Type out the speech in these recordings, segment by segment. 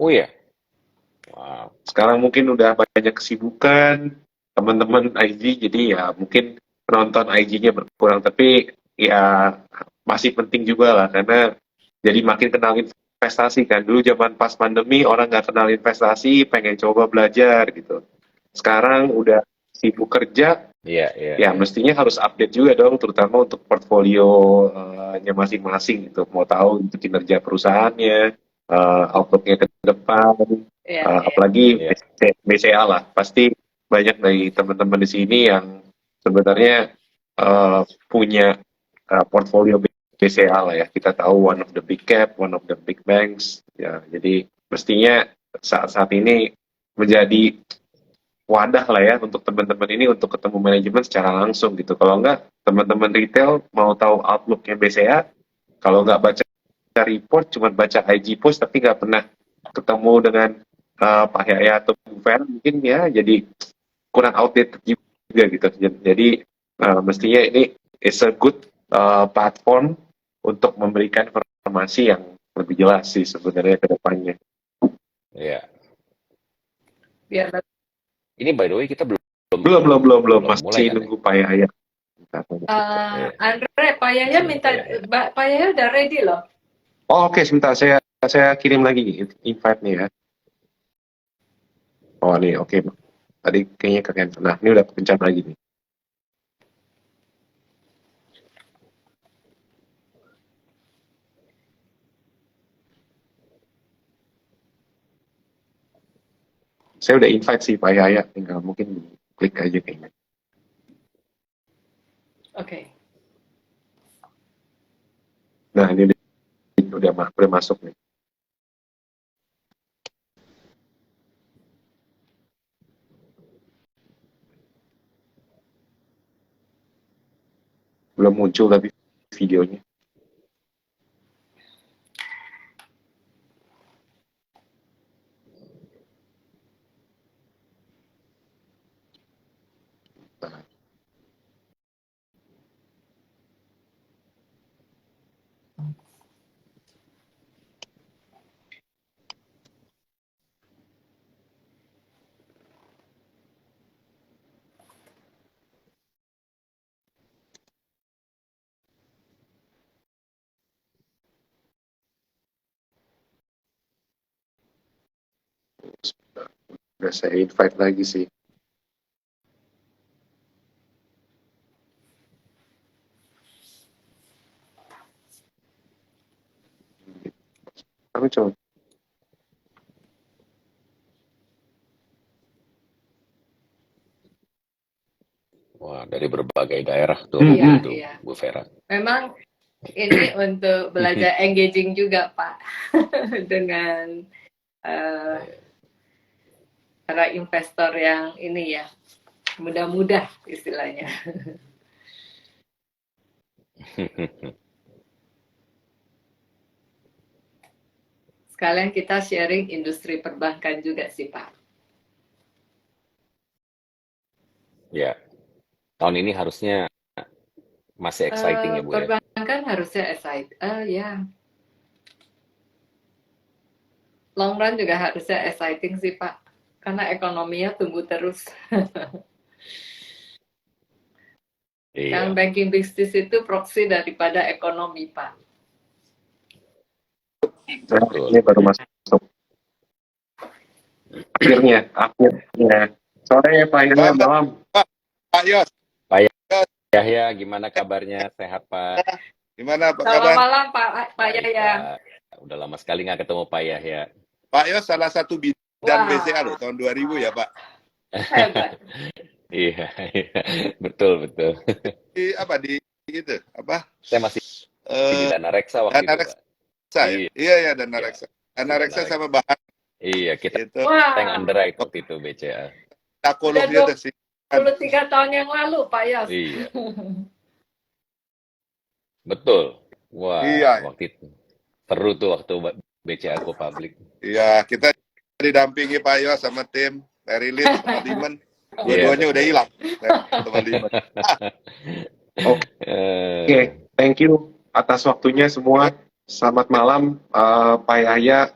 Oh ya, wow. Sekarang mungkin udah banyak kesibukan teman-teman IG, jadi ya mungkin penonton IG-nya berkurang, tapi ya masih penting juga lah karena jadi makin kenal investasi kan. Dulu zaman pas pandemi orang nggak kenal investasi, pengen coba belajar gitu. Sekarang udah sibuk kerja, Iya, iya, ya iya. mestinya harus update juga dong, terutama untuk portfolio-nya masing-masing gitu. Mau tahu itu kinerja perusahaannya, outlook-nya ke depan, Iya, iya. apalagi Iya. BCA lah. Pasti banyak dari teman-teman di sini yang sebenarnya punya portfolio BCA lah ya. Kita tahu one of the big cap, one of the big banks. Ya, jadi mestinya saat-saat ini menjadi wadah lah ya untuk teman-teman ini untuk ketemu manajemen secara langsung gitu. Kalau enggak, teman-teman retail mau tahu outlooknya BCA, kalau nggak baca report, cuma baca IG post tapi nggak pernah ketemu dengan Pak Yaya atau Bu Vera, mungkin ya jadi kurang outdated juga gitu. Jadi mestinya ini is a good platform untuk memberikan informasi yang lebih jelas sih sebenarnya ke depannya. Iya. Biar Ini by the way kita belum Belum, belum, belum, belum. belum mulai Masih kan ya? nunggu Pak Yaya. Iya, Andre, Pak Yaya masih nunggu minta, Pak Yahya. Pak Yaya udah ready loh. Oh, oke, sebentar. Saya kirim lagi invite-nya ya. Oh, nih, oke. Tadi kayaknya ke cancel. Nah, ini udah kepencet lagi nih. Saya udah invite sih Pak Yaya, tinggal mungkin klik aja kayaknya. Oke. Nah, ini udah masuk nih. Belum muncul tapi videonya. Udah saya invite lagi sih. Kami coba. Wah, dari berbagai daerah tuh Iya, itu iya. Bu Vera. Memang ini untuk belajar engaging juga, Pak, dengan para investor yang ini ya, mudah-mudah istilahnya. Sekalian kita sharing industri perbankan juga sih, Pak. Ya, tahun ini harusnya masih exciting ya Bu ya. Perbankan harusnya excited. Ya. Long run juga harusnya exciting sih, Pak. Karena ekonominya tumbuh terus. Yang Iya. banking business itu proxy daripada ekonomi, Pak. Betul. Ini baru masuk. Akhirnya. Sore Pak Yaya, Malam, malam. Pak Yos. Pak Yos, Yahya, gimana kabarnya? Sehat Pak? gimana Pak Selamat kabar? malam, Pak Baik Yaya. Pak. Udah lama sekali nggak ketemu Pak Yahya. Pak Yos salah satu bidan Wah. BCA loh, tahun 2000 ya Pak. Hebat. Iya, iya. Betul, betul. Di apa di itu apa? Saya masih di Dana Reksa waktu Dana itu Pak. Reksa ya? Iya, Iya ya Dana iya. Reksa. Di Dana Dana Reksa Reksa. sama Bahan Iya, kita itu. tank Wah, underwrite waktu itu BCA. Takolog udah dia sih. 23 tahun yang lalu, Pak Yos. Iya, betul. Wah, Iya, waktu itu seru tuh waktu BCA go public. iya kita didampingi Pak Yos sama tim Larry Lead, Liman. Iya, Dua-duanya udah betul. hilang. Teman Liman. Oke, thank you atas waktunya semua. Selamat malam Pak Yahya.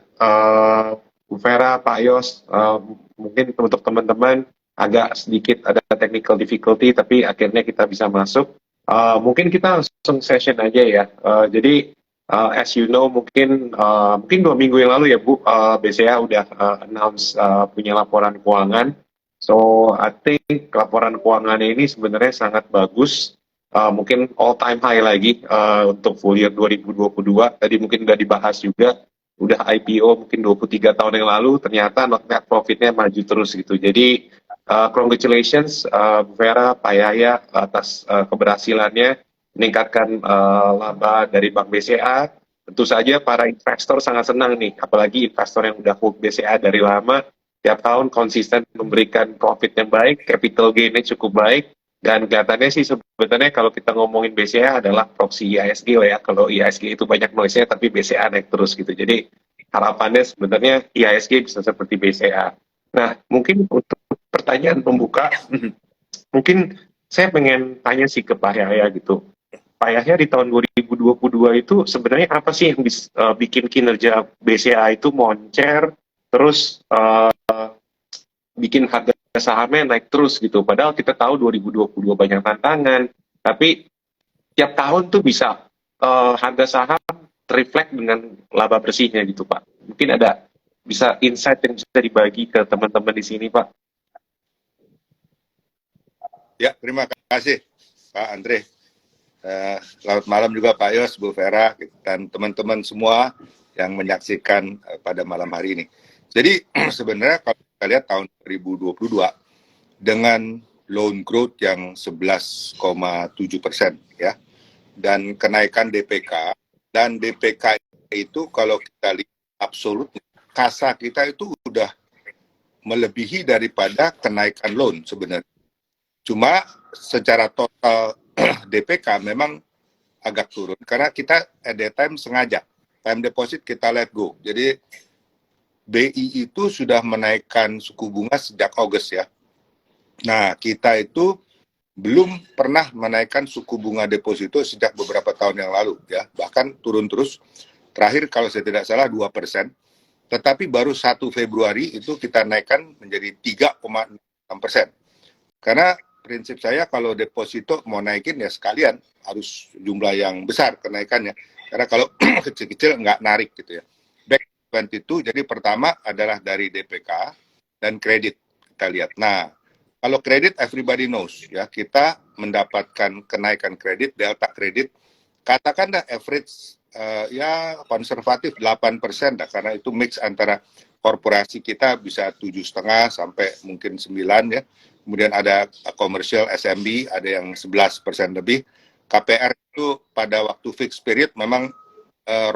Bu Vera, Pak Yos, mungkin untuk teman-teman agak sedikit ada technical difficulty, tapi akhirnya kita bisa masuk. Mungkin kita langsung session aja ya. Jadi as you know, mungkin 2 minggu yang lalu ya Bu, BCA udah announce punya laporan keuangan. So I think laporan keuangannya ini sebenarnya sangat bagus. Mungkin all time high lagi untuk full year 2022. Tadi mungkin udah dibahas juga, udah IPO mungkin 23 tahun yang lalu, ternyata net profitnya maju terus gitu. Jadi congratulations Bu Vera, Pak Yahya atas keberhasilannya meningkatkan laba dari Bank BCA. Tentu saja para investor sangat senang nih, apalagi investor yang udah hold BCA dari lama, tiap tahun konsisten memberikan profit yang baik, capital gain-nya cukup baik, dan kelihatannya sih sebenarnya kalau kita ngomongin BCA adalah proxy IHSG lah ya. Kalau IHSG itu banyak noise-nya, tapi BCA naik terus gitu. Jadi harapannya sebenarnya IHSG bisa seperti BCA. Nah, mungkin untuk pertanyaan pembuka, mungkin saya pengen tanya sih ke Pak Yahya gitu. Pak Yahya, di tahun 2022 itu sebenarnya apa sih yang bikin kinerja BCA itu moncer, terus bikin harga sahamnya naik terus gitu. Padahal kita tahu 2022 banyak tantangan, tapi tiap tahun tuh bisa harga saham reflect dengan laba bersihnya gitu Pak. Mungkin ada bisa insight yang bisa dibagi ke teman-teman di sini Pak. Ya, terima kasih Pak Andre. Selamat malam juga Pak Yos, Bu Vera, dan teman-teman semua yang menyaksikan pada malam hari ini. Jadi sebenarnya kalau kita lihat tahun 2022 dengan loan growth yang 11,7% ya, dan kenaikan DPK, dan DPK itu kalau kita lihat absolut, kasa kita itu udah melebihi daripada kenaikan loan sebenarnya. Cuma secara total DPK memang agak turun karena kita at that time sengaja time deposit kita let go. Jadi BI itu sudah menaikkan suku bunga sejak Agustus ya. Nah, kita itu belum pernah menaikkan suku bunga deposito sejak beberapa tahun yang lalu ya. Bahkan turun terus. Terakhir kalau saya tidak salah 2%. Tetapi baru 1 Februari itu kita naikkan menjadi 3,6%. Karena prinsip saya kalau deposito mau naikin ya sekalian harus jumlah yang besar kenaikannya. Karena kalau kecil-kecil nggak narik gitu ya. Back 22, jadi pertama adalah dari DPK dan kredit kita lihat. Nah, kalau kredit everybody knows ya, kita mendapatkan kenaikan kredit, delta kredit, katakanlah average ya konservatif 8% dah, karena itu mix antara korporasi kita bisa 7,5 sampai mungkin 9 ya. Kemudian ada komersial SMB, ada yang 11% lebih. KPR itu pada waktu fixed period memang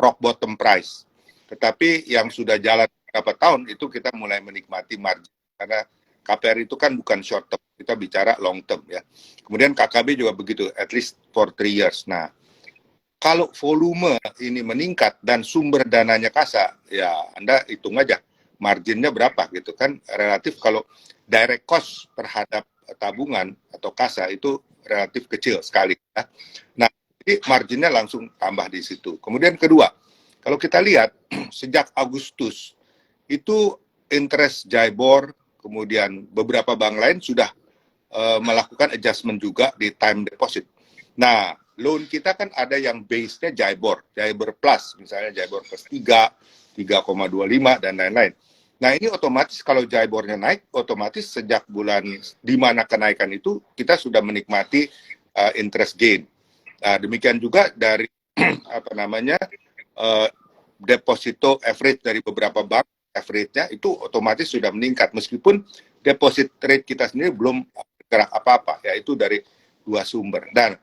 rock bottom price. Tetapi yang sudah jalan beberapa tahun itu kita mulai menikmati margin. Karena KPR itu kan bukan short term, kita bicara long term ya. Kemudian KKB juga begitu, at least for 3 years. Nah, kalau volume ini meningkat dan sumber dananya kasa, ya Anda hitung aja marginnya berapa gitu kan. Relatif kalau direct cost terhadap tabungan atau kasa itu relatif kecil sekali ya. Nah, jadi marginnya langsung tambah di situ. Kemudian kedua, kalau kita lihat sejak Agustus itu interest JIBOR, kemudian beberapa bank lain sudah melakukan adjustment juga di time deposit. Nah, loan kita kan ada yang base-nya JIBOR plus, misalnya JIBOR plus 3, 3,25 dan lain-lain. Nah, ini otomatis kalau JIBOR-nya naik, otomatis sejak bulan di mana kenaikan itu kita sudah menikmati interest gain. Nah, demikian juga dari deposito average dari beberapa bank, average-nya itu otomatis sudah meningkat meskipun deposit rate kita sendiri belum bergerak apa-apa, yaitu dari 2 sumber. Dan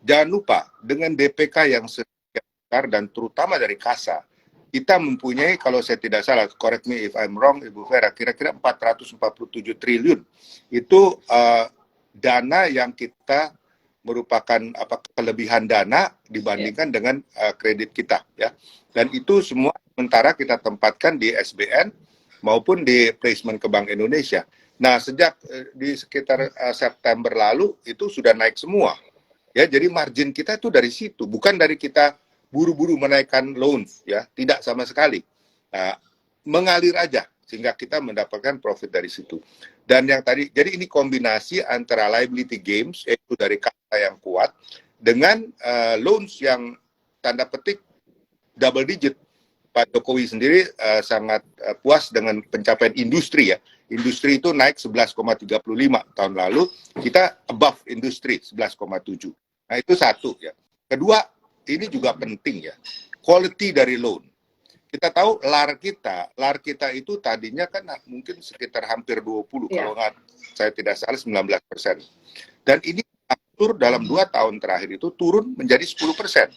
jangan lupa dengan DPK yang besar dan terutama dari kasa, kita mempunyai, kalau saya tidak salah, correct me if I'm wrong, Ibu Vera, kira-kira 447 triliun. Itu dana yang kita merupakan kelebihan dana dibandingkan dengan kredit kita. Ya. Dan itu semua sementara kita tempatkan di SBN maupun di placement ke Bank Indonesia. Nah, sejak di sekitar September lalu, itu sudah naik semua. Ya, jadi margin kita itu dari situ, bukan dari kita buru-buru menaikkan loan, ya, tidak sama sekali. Nah, mengalir aja sehingga kita mendapatkan profit dari situ. Dan yang tadi, jadi ini kombinasi antara liability games, yaitu dari kata yang kuat, dengan loans yang tanda petik double digit. Pak Jokowi sendiri sangat puas dengan pencapaian industri ya. Industri itu naik 11,35 tahun lalu, kita above industri 11,7. Nah itu satu ya. Kedua, ini juga penting ya, quality dari loan. Kita tahu LAR kita itu tadinya kan mungkin sekitar hampir 20, kalau nggak saya tidak salah 19%. Dan ini atur dalam 2 tahun terakhir itu turun menjadi 10%.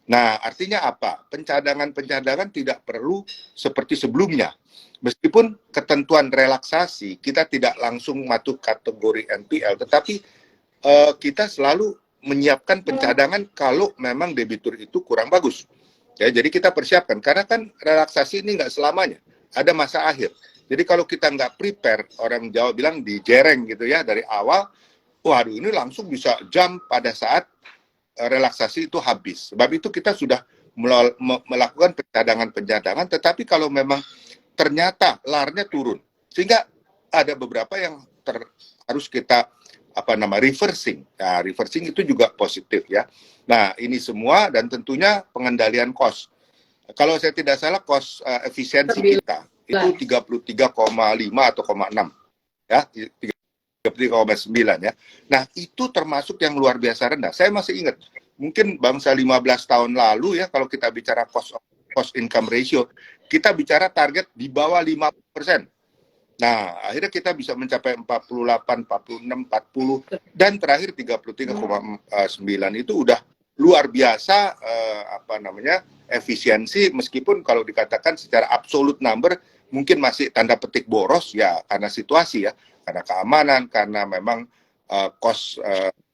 Nah, artinya apa? Pencadangan tidak perlu seperti sebelumnya. Meskipun ketentuan relaksasi, kita tidak langsung masuk kategori NPL, tetapi kita selalu menyiapkan pencadangan kalau memang debitur itu kurang bagus. Ya, jadi kita persiapkan, karena kan relaksasi ini nggak selamanya, ada masa akhir. Jadi kalau kita nggak prepare, orang Jawa bilang dijereng gitu ya, dari awal, waduh ini langsung bisa jump pada saat relaksasi itu habis. Sebab itu kita sudah melakukan pencadangan, tetapi kalau memang ternyata LAR-nya turun, sehingga ada beberapa yang harus kita reversing. Nah, reversing itu juga positif ya. Nah, ini semua dan tentunya pengendalian cost. Kalau saya tidak salah cost efisiensi kita itu 33,5 atau 0,6 ya, 33,9 ya. Nah, itu termasuk yang luar biasa rendah. Saya masih ingat, mungkin bangsa 15 tahun lalu ya, kalau kita bicara cost income ratio, kita bicara target di bawah 5%. Nah, akhirnya kita bisa mencapai 48, 46, 40, dan terakhir 33,9 itu udah luar biasa efisiensi, meskipun kalau dikatakan secara absolute number mungkin masih tanda petik boros ya, karena situasi ya, karena keamanan, karena memang cost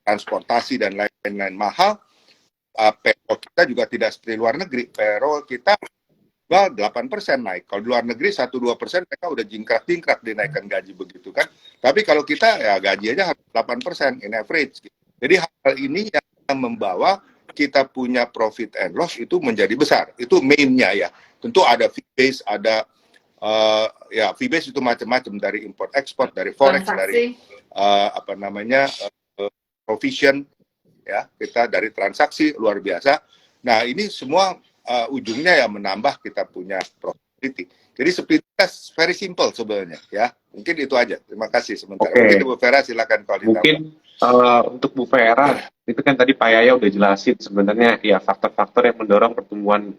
transportasi dan lain-lain mahal. Payroll kita juga tidak seperti luar negeri, payroll kita 8% naik. Kalau di luar negeri 1-2% mereka udah jingkrak-jingkrak dinaikkan gaji begitu kan. Tapi kalau kita ya gaji aja harus 8% in average. Jadi hal ini yang membawa kita punya profit and loss itu menjadi besar. Itu mainnya ya. Tentu ada fee base, ada fee base itu macam-macam, dari import ekspor, dari forex, dari provision ya, kita dari transaksi luar biasa. Nah, ini semua ujungnya ya menambah kita punya profitability. Jadi sepintas very simple sebenarnya ya. Mungkin itu aja. Terima kasih sementara. Mungkin Bu Vera silakan kalau ditambah. Mungkin untuk Bu Vera itu kan tadi Pak Yaya udah jelasin sebenarnya ya faktor-faktor yang mendorong pertumbuhan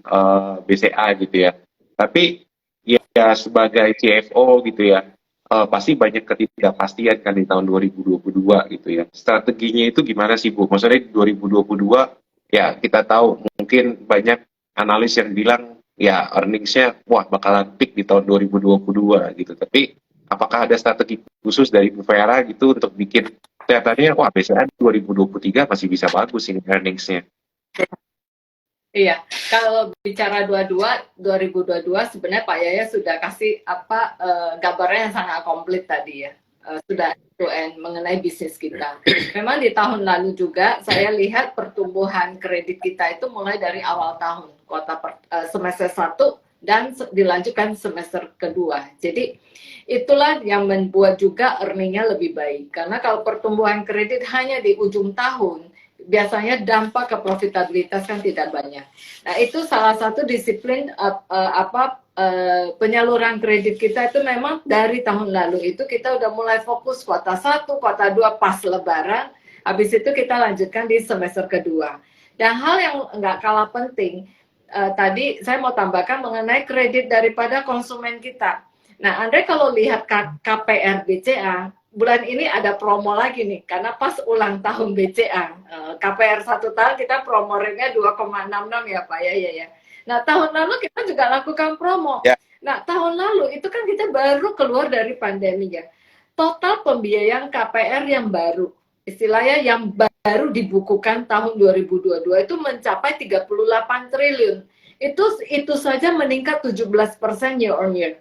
BCA gitu ya. Tapi ya sebagai CFO gitu ya, pasti banyak ketidakpastian kan di tahun 2022 gitu ya. Strateginya itu gimana sih Bu? Maksudnya di 2022 ya kita tahu mungkin banyak analis yang bilang ya earnings-nya wah bakalan peak di tahun 2022 gitu. Tapi apakah ada strategi khusus dari Bu Vera gitu untuk bikin kelihatannya wah BCA 2023 masih bisa bagus ini earnings-nya? Iya, kalau bicara 2022 sebenarnya Pak Yaya sudah kasih gambarnya yang sangat komplit tadi ya. Sudah end mengenai bisnis kita. Memang di tahun lalu juga saya lihat pertumbuhan kredit kita itu mulai dari awal tahun, semester 1 dan dilanjutkan semester kedua. Jadi itulah yang membuat juga earning-nya lebih baik. Karena kalau pertumbuhan kredit hanya di ujung tahun, biasanya dampak ke profitabilitas kan tidak banyak. Nah, itu salah satu disiplin penyaluran kredit kita itu memang dari tahun lalu itu kita udah mulai fokus kuartal 1, kuartal 2 pas lebaran, habis itu kita lanjutkan di semester kedua. Dan hal yang nggak kalah penting, tadi saya mau tambahkan mengenai kredit daripada konsumen kita. Nah, Andre kalau lihat KPR BCA, bulan ini ada promo lagi nih, karena pas ulang tahun BCA, KPR 1 tahun kita promo rate-nya 2,66 ya Pak ya. Nah, tahun lalu kita juga lakukan promo. Ya. Nah, tahun lalu itu kan kita baru keluar dari pandemi ya. Total pembiayaan KPR yang baru, istilahnya yang baru dibukukan tahun 2022 itu mencapai 38 triliun. Itu saja meningkat 17% year on year.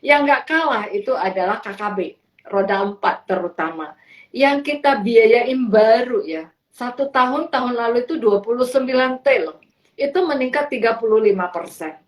Yang nggak kalah itu adalah KKB, roda 4 terutama. Yang kita biayain baru ya, 1 tahun lalu itu 29 triliun. Itu meningkat 35%.